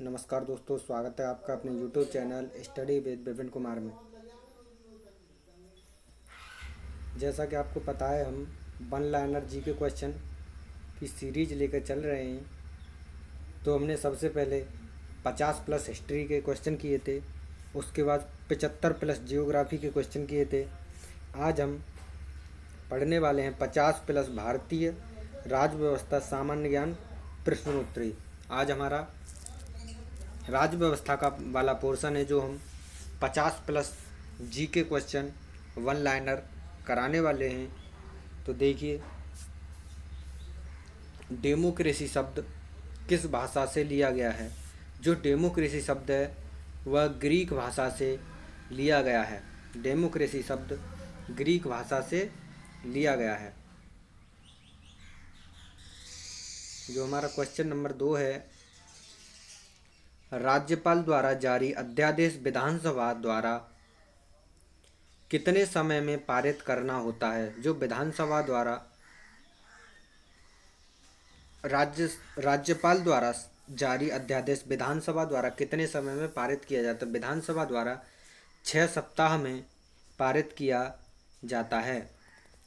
नमस्कार दोस्तों, स्वागत है आपका अपने YouTube channel study with Vipin Kumar में। जैसा कि आपको पता है, हम वन लाइनर जी के क्वेश्चन की सीरीज लेकर चल रहे हैं। तो हमने सबसे पहले 50 प्लस हिस्ट्री के क्वेश्चन किए थे, उसके बाद 75 प्लस जियोग्राफी के क्वेश्चन किए थे। आज हम पढ़ने वाले हैं 50 प्लस भारतीय राज्य व्यवस्था सामान्य ज्ञान प्रश्नोत्तरी। आज हमारा राज्य व्यवस्था का वाला पोर्शन है, जो हम 50 प्लस जी के क्वेश्चन वन लाइनर कराने वाले हैं। तो देखिए, डेमोक्रेसी शब्द किस भाषा से लिया गया है। जो डेमोक्रेसी शब्द है वह ग्रीक भाषा से लिया गया है। डेमोक्रेसी शब्द ग्रीक भाषा से लिया गया है। जो हमारा क्वेश्चन नंबर 2 है, राज्यपाल द्वारा जारी अध्यादेश विधानसभा द्वारा कितने समय में पारित करना होता है। जो विधानसभा द्वारा राज्यपाल द्वारा जारी अध्यादेश विधानसभा द्वारा कितने समय में पारित किया जाता है। विधानसभा द्वारा 6 सप्ताह में पारित किया जाता है।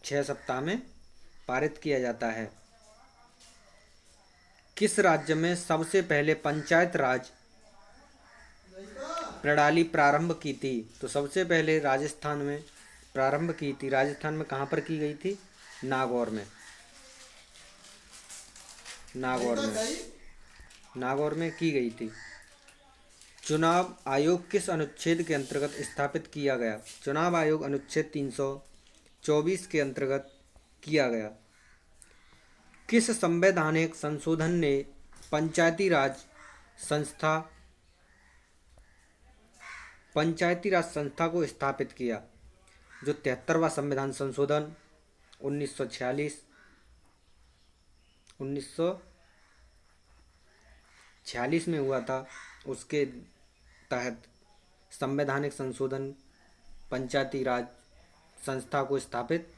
6 सप्ताह में पारित किया जाता है। किस राज्य में सबसे पहले पंचायत राज प्रणाली प्रारंभ की थी। तो सबसे पहले राजस्थान में प्रारंभ की थी। राजस्थान में कहाँ पर की गई थी? नागौर में। नागौर में की गई थी। चुनाव आयोग किस अनुच्छेद के अंतर्गत स्थापित किया गया। चुनाव आयोग अनुच्छेद 324 के अंतर्गत किया गया। किस संवैधानिक संशोधन ने पंचायती राज संस्था को स्थापित किया। जो 73वां संविधान संशोधन 1946 में हुआ था, उसके तहत संवैधानिक संशोधन पंचायती राज संस्था को स्थापित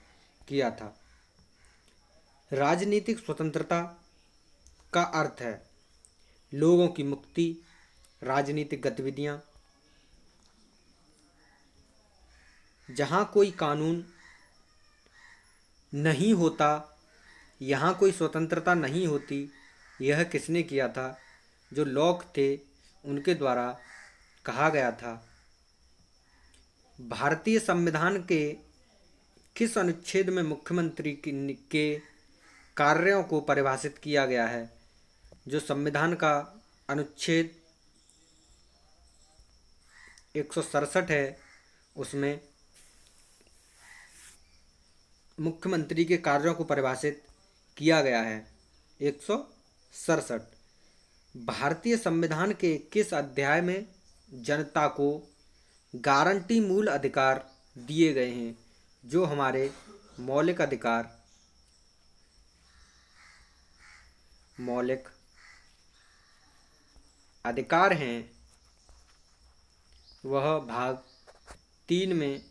किया था। राजनीतिक स्वतंत्रता का अर्थ है लोगों की मुक्ति, राजनीतिक गतिविधियां। जहाँ कोई कानून नहीं होता, यहाँ कोई स्वतंत्रता नहीं होती। यह किसने किया था? जो लॉक थे उनके द्वारा कहा गया था। भारतीय संविधान के किस अनुच्छेद में मुख्यमंत्री के कार्यों को परिभाषित किया गया है। जो संविधान का अनुच्छेद 167 है, उसमें मुख्यमंत्री के कार्यों को परिभाषित किया गया है। 167। भारतीय संविधान के किस अध्याय में जनता को गारंटी मूल अधिकार दिए गए हैं। जो हमारे मौलिक अधिकार हैं, वह भाग 3 में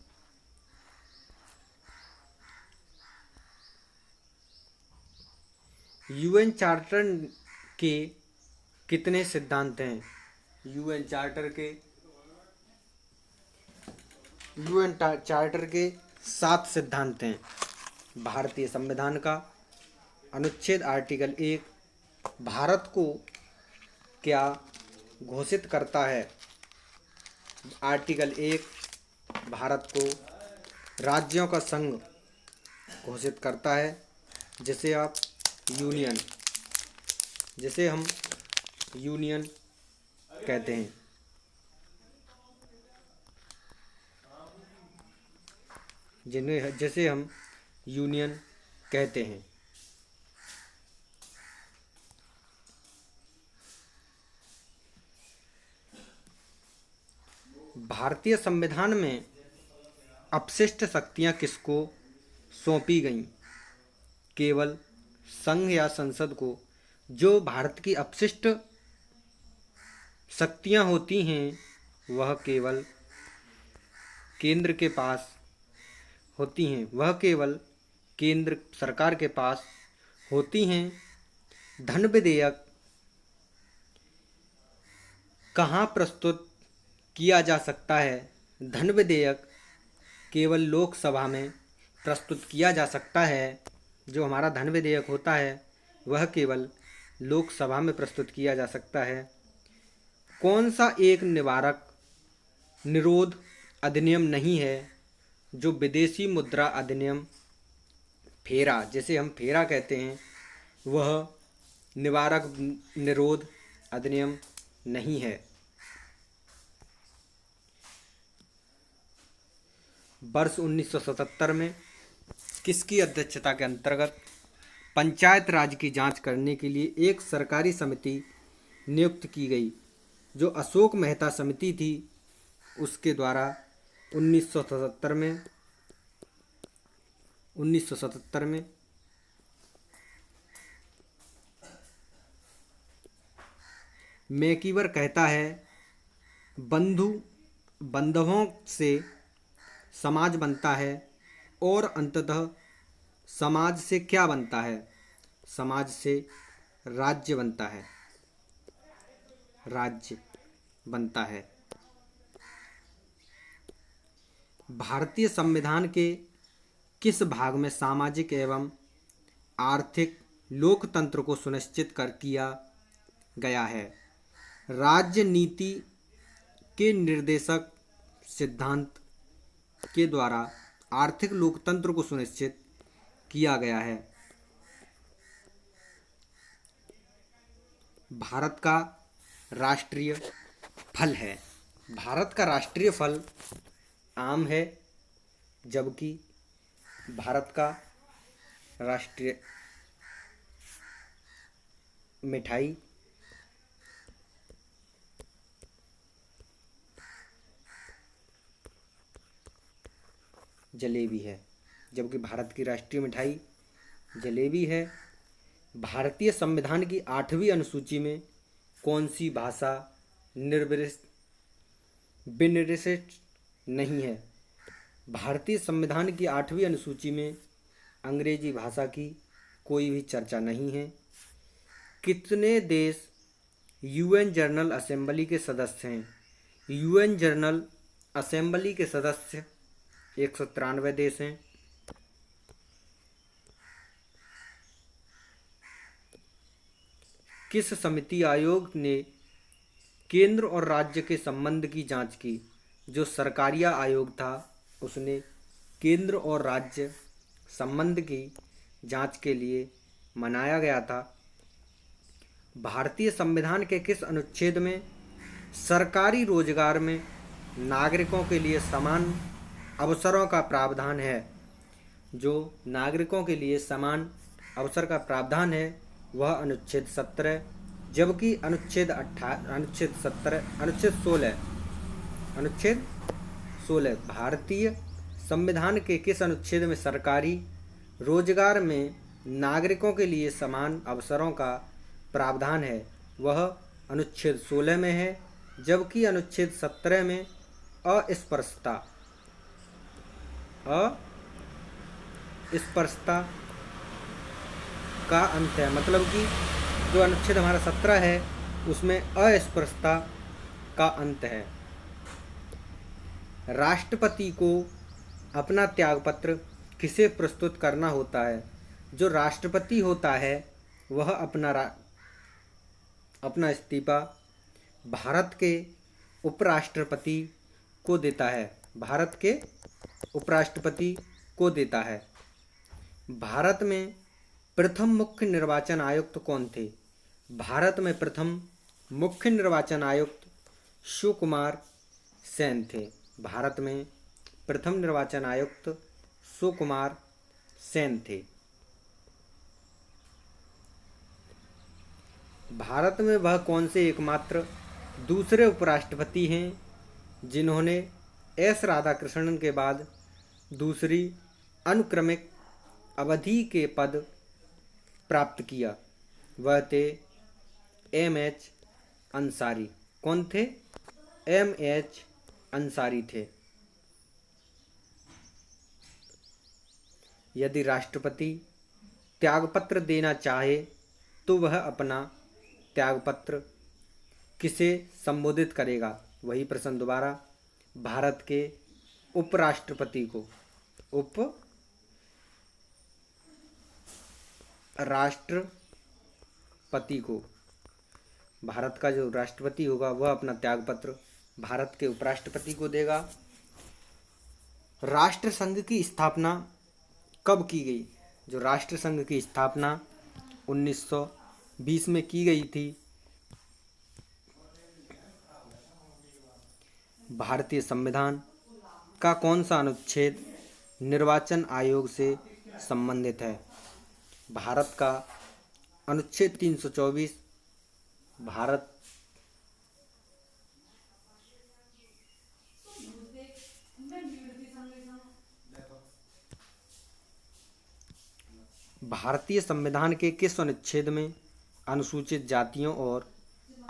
यूएन चार्टर के कितने सिद्धांत हैं। यूएन चार्टर के 7 सिद्धांत हैं। भारतीय संविधान का अनुच्छेद आर्टिकल 1 भारत को क्या घोषित करता है। आर्टिकल 1 भारत को राज्यों का संघ घोषित करता है, जिसे हम यूनियन कहते हैं। जिसे हम यूनियन कहते हैं। भारतीय संविधान में अपशिष्ट शक्तियां किसको सौंपी गईं। केवल संघ या संसद को। जो भारत की अपशिष्ट शक्तियां होती हैं, वह केवल केंद्र के पास होती हैं। वह केवल केंद्र सरकार के पास होती हैं। धन विधेयक कहाँ प्रस्तुत किया जा सकता है? धन विधेयक केवल लोकसभा में प्रस्तुत किया जा सकता है। जो हमारा धन विधेयक होता है वह केवल लोकसभा में प्रस्तुत किया जा सकता है। कौन सा एक निवारक निरोध अधिनियम नहीं है जो विदेशी मुद्रा अधिनियम फेरा, जिसे हम फेरा कहते हैं, वह निवारक निरोध अधिनियम नहीं है? वर्ष 1977 में किसकी अध्यक्षता के अंतर्गत पंचायत राज की जांच करने के लिए एक सरकारी समिति नियुक्त की गई? जो अशोक मेहता समिति थी उसके द्वारा 1977 में मैकीवर कहता है, बंधुओं से समाज बनता है और अंततः समाज से क्या बनता है? समाज से राज्य बनता है। राज्य बनता है। भारतीय संविधान के किस भाग में सामाजिक एवं आर्थिक लोकतंत्र को सुनिश्चित कर किया गया है? राज्य नीति के निर्देशक सिद्धांत के द्वारा आर्थिक लोकतंत्र को सुनिश्चित किया गया है। भारत का राष्ट्रीय फल है। भारत का राष्ट्रीय फल आम है, जबकि भारत का राष्ट्रीय मिठाई जलेबी है। जबकि भारत की राष्ट्रीय मिठाई जलेबी है। भारतीय संविधान की 8वीं अनुसूची में कौन सी भाषा विनिर्दिष्ट नहीं है? भारतीय संविधान की 8वीं अनुसूची में अंग्रेजी भाषा की कोई भी चर्चा नहीं है। कितने देश यूएन जनरल असेंबली के सदस्य हैं? यूएन जनरल असेंबली के सदस्य 193 देश हैं। किस समिति आयोग ने केंद्र और राज्य के संबंध की जांच की? जो सरकारिया आयोग था उसने केंद्र और राज्य संबंध की जांच के लिए बनाया गया था। भारतीय संविधान के किस अनुच्छेद में सरकारी रोजगार में नागरिकों के लिए समान अवसरों का प्रावधान है? जो नागरिकों के लिए समान अवसर का प्रावधान है वह अनुच्छेद 17, जबकि अनुच्छेद 16 भारतीय संविधान के किस अनुच्छेद में सरकारी रोजगार में नागरिकों के लिए समान अवसरों का प्रावधान है? वह अनुच्छेद 16 में है, जबकि अनुच्छेद 17 में अस्पृश्यता का अंत है। मतलब कि जो अनुच्छेद हमारा 17 है उसमें अस्पृश्यता का अंत है। राष्ट्रपति को अपना त्यागपत्र किसे प्रस्तुत करना होता है? जो राष्ट्रपति होता है वह अपना इस्तीफा भारत के उपराष्ट्रपति को देता है। भारत के उपराष्ट्रपति को देता है। भारत में प्रथम मुख्य निर्वाचन आयुक्त कौन थे? भारत में प्रथम मुख्य निर्वाचन आयुक्त सुकुमार सेन थे। भारत में प्रथम निर्वाचन आयुक्त सुकुमार सेन थे। भारत में वह कौन से एकमात्र दूसरे उपराष्ट्रपति हैं जिन्होंने एस राधाकृष्णन के बाद दूसरी अनुक्रमिक अवधि के पद प्राप्त किया? वह थे एम.एच. अंसारी। कौन थे? एम.एच. अंसारी थे। यदि राष्ट्रपति त्यागपत्र देना चाहे तो वह अपना त्यागपत्र किसे संबोधित करेगा? वही प्रश्न दोबारा, भारत के उपराष्ट्रपति को, उपराष्ट्रपति को। भारत का जो राष्ट्रपति होगा वह अपना त्यागपत्र भारत के उपराष्ट्रपति को देगा। राष्ट्रसंघ की स्थापना कब की गई? जो राष्ट्रसंघ की स्थापना 1920 में की गई थी। भारतीय संविधान का कौन सा अनुच्छेद निर्वाचन आयोग से संबंधित है? भारत का अनुच्छेद 324। भारतीय संविधान के किस अनुच्छेद में अनुसूचित जातियों और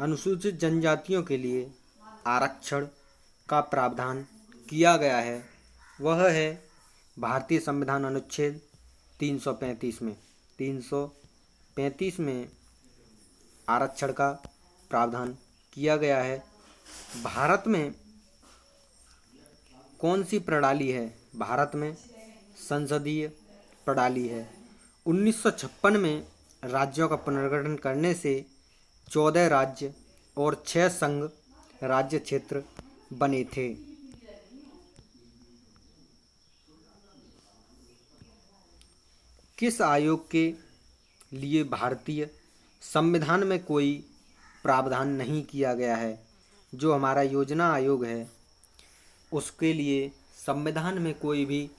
अनुसूचित जनजातियों के लिए आरक्षण का प्रावधान किया गया है? वह है भारतीय संविधान अनुच्छेद 335 में। 335 में आरक्षण का प्रावधान किया गया है। भारत में कौन सी प्रणाली है? भारत में संसदीय प्रणाली है। 1956 में राज्यों का पुनर्गठन करने से 14 राज्य और 6 संघ राज्य क्षेत्र बने थे। किस आयोग के लिए भारतीय संविधान में कोई प्रावधान नहीं किया गया है? जो हमारा योजना आयोग है उसके लिए संविधान में कोई भी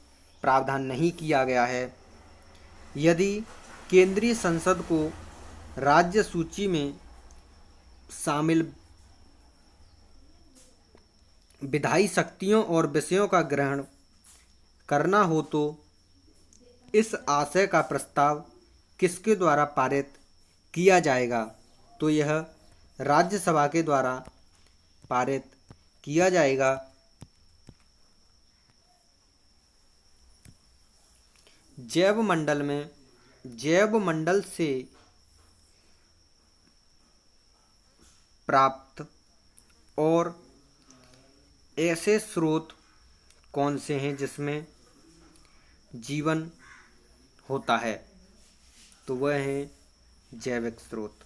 प्रावधान नहीं किया गया है। यदि केंद्रीय संसद को राज्य सूची में शामिल विधायी शक्तियों और विषयों का ग्रहण करना हो तो इस आशय का प्रस्ताव किसके द्वारा पारित किया जाएगा? तो यह राज्यसभा के द्वारा पारित किया जाएगा। जैव मंडल से प्राप्त और ऐसे स्रोत कौन से हैं जिसमें जीवन होता है? तो वह है जैविक स्रोत।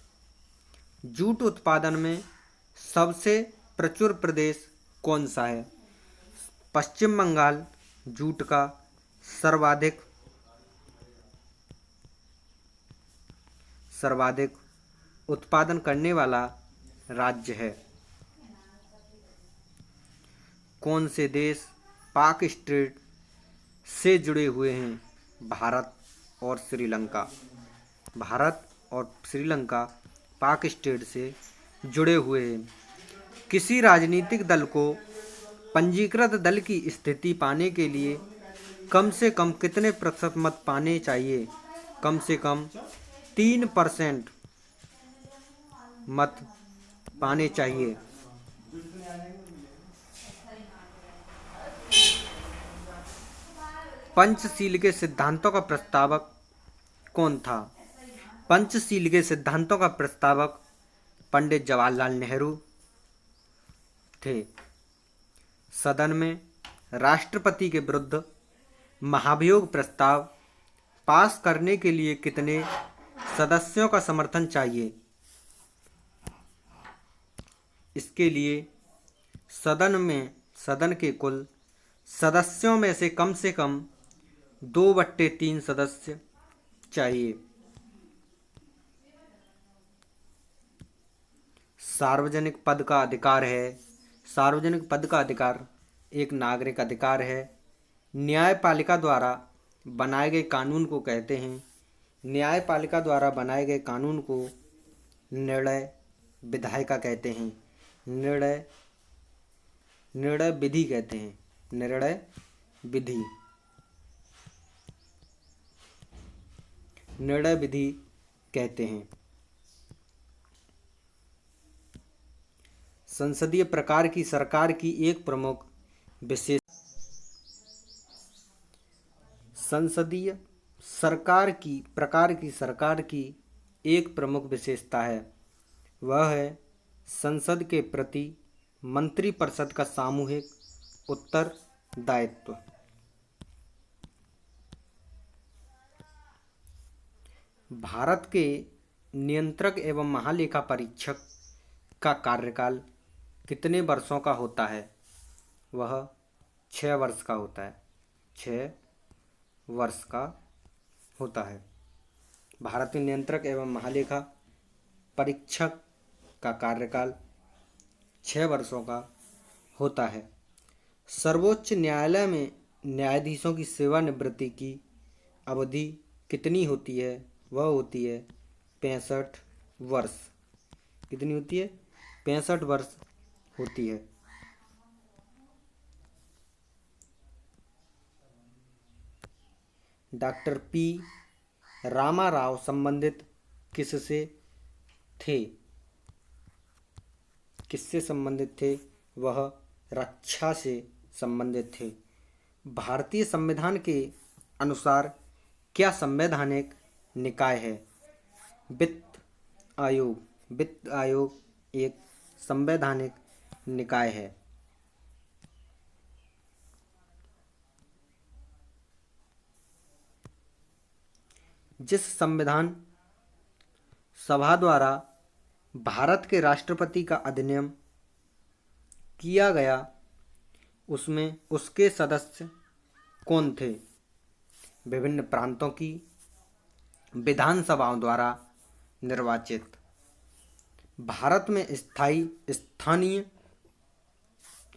जूट उत्पादन में सबसे प्रचुर प्रदेश कौन सा है? पश्चिम बंगाल जूट का सर्वाधिक उत्पादन करने वाला राज्य है। कौन से देश पाक स्ट्रेट से जुड़े हुए हैं? भारत और श्रीलंका। भारत और श्रीलंका पाक स्ट्रेट से जुड़े हुए हैं। किसी राजनीतिक दल को पंजीकृत दल की स्थिति पाने के लिए कम से कम कितने प्रतिशत मत पाने चाहिए? कम से कम 3% मत पाने चाहिए। पंचशील के सिद्धांतों का प्रस्तावक कौन था? पंचशील के सिद्धांतों का प्रस्तावक पंडित जवाहरलाल नेहरू थे। सदन में राष्ट्रपति के विरुद्ध महाभियोग प्रस्ताव पास करने के लिए कितने सदस्यों का समर्थन चाहिए? इसके लिए सदन के कुल सदस्यों में से कम 2/3 सदस्य चाहिए। सार्वजनिक पद का अधिकार है। सार्वजनिक पद का अधिकार एक नागरिक अधिकार है। न्यायपालिका द्वारा बनाए गए कानून को कहते हैं। न्यायपालिका द्वारा बनाए गए कानून को निर्णय विधायिका कहते हैं। निर्णय विधि कहते हैं। निर्णय विधि कहते हैं। संसदीय प्रकार की सरकार की एक प्रमुख विशेष संसदीय प्रकार की सरकार की एक प्रमुख विशेषता है। वह है संसद के प्रति मंत्रिपरिषद का सामूहिक उत्तरदायित्व। भारत के नियंत्रक एवं महालेखा परीक्षक का कार्यकाल कितने वर्षों का होता है? वह 6 वर्ष का होता है। 6 वर्ष का होता है। भारतीय नियंत्रक एवं महालेखा परीक्षक का कार्यकाल 6 वर्षों का होता है। सर्वोच्च न्यायालय में न्यायाधीशों की सेवानिवृत्ति की अवधि कितनी होती है? वह होती है 65 वर्ष। कितनी होती है? 65 वर्ष होती है। डॉक्टर पी रामाराव संबंधित किससे थे? किससे संबंधित थे? वह रक्षा से संबंधित थे। भारतीय संविधान के अनुसार क्या संवैधानिक निकाय है? वित्त आयोग। वित्त आयोग एक संवैधानिक निकाय है। जिस संविधान सभा द्वारा भारत के राष्ट्रपति का अधिनियम किया गया उसमें उसके सदस्य कौन थे? विभिन्न प्रांतों की विधानसभाओं द्वारा निर्वाचित। भारत में स्थानीय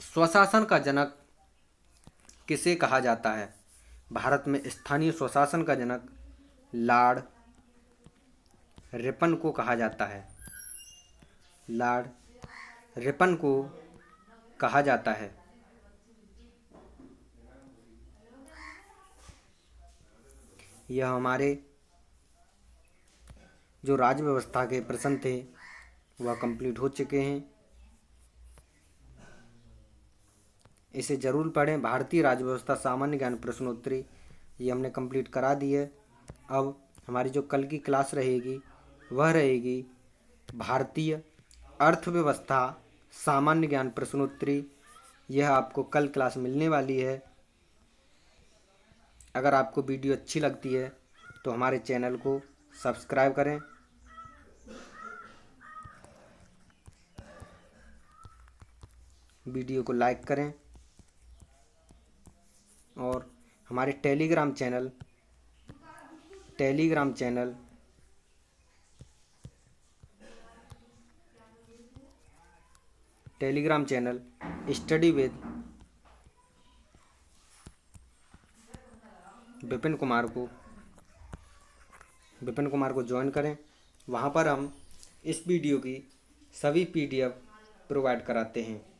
स्वशासन का जनक किसे कहा जाता है? भारत में स्थानीय स्वशासन का जनक लॉर्ड रिपन को कहा जाता है। लॉर्ड रिपन को कहा जाता है। यह हमारे जो राज्य व्यवस्था के प्रश्न थे वह कंप्लीट हो चुके हैं। इसे जरूर पढ़ें। भारतीय राज्य व्यवस्था सामान्य ज्ञान प्रश्नोत्तरी ये हमने कंप्लीट करा दी है। अब हमारी जो कल की क्लास रहेगी वह रहेगी भारतीय अर्थव्यवस्था सामान्य ज्ञान प्रश्नोत्तरी। यह आपको कल क्लास मिलने वाली है। अगर आपको वीडियो अच्छी लगती है तो हमारे चैनल को सब्सक्राइब करें, वीडियो को लाइक करें और हमारे Telegram channel study with Vipin Kumar को ज्वाइन करें। वहाँ पर हम इस वीडियो की सभी PDF प्रोवाइड कराते हैं।